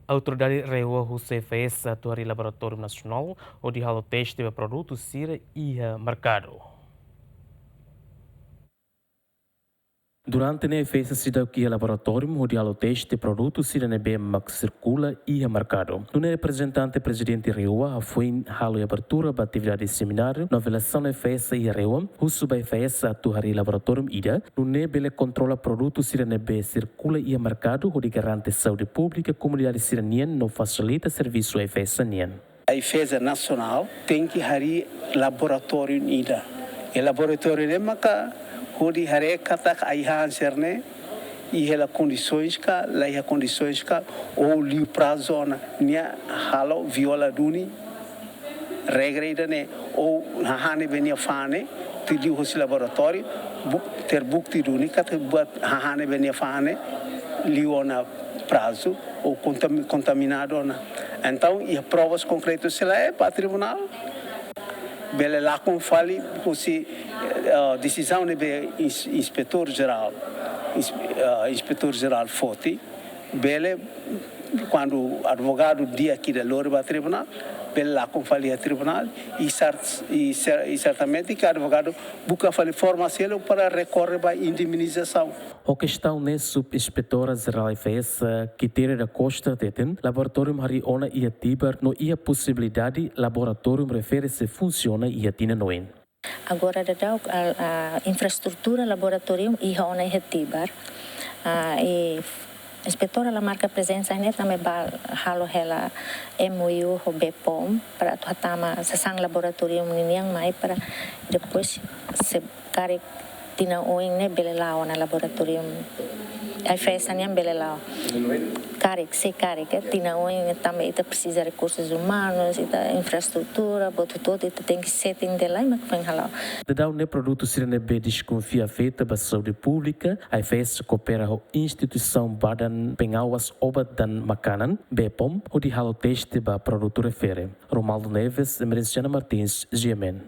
A autoridade reúne o CFS, a Torre Laboratório Nacional, onde há o teste de produtos CIRA e mercado. Durante a festa cidade que laboratório onde há o teste de produtos CIRA que circula e mercado. No representante presidente Reua foi a abertura da atividade de seminário, novelação da festa e Reua, o sub festa a Torre Laboratório ida, no bele controla produtos CIRA circula e mercado, onde garante saúde pública, comunidade siraniana não facilita serviço a festa nien. A defesa nacional tem que haver laboratório ida. E laboratório é onde hare katak aihan serne e ela condições ou li prazo na nia halo viola duni regra ida ne ou hahane benia fane tili hosi laboratório ter bukti duni kat buat hahane benia fane liona prazo ou contaminado na então e provas concretas se lá é para tribunal bele lá com fali se decisão do inspetor-geral Foti, bele quando o advogado dia aqui da Lorba Tribunal, bele lá com fali a tribunal e certamente que o advogado busca fali formação para recorrer para indemnização. A questão é subinspetora-geral FS que tira da Costa Teten, laboratório Mariona e Atibar, não ia possibilidade laboratório refere-se funciona e atina noen. Agora a infraestrutura laboratório e a Atibar e inspetora la marca presença net também halo ela MOU o BPOM para tu hatama sasang laboratório niniang mai para depois se cari tina oing ne belelao na laboratório ai fez aniam belelao cari tina oing também ita precisa recursos humanos ita infraestrutura boto todo ita tem que setting de lá mas vem halao de dar um produto sirene be desconfia feita para saúde pública ai fez coopera com instituição badan pengawas obat dan makanan BPOM o de halo teste para produto refere Romaldo Neves Emericiana Martins GMN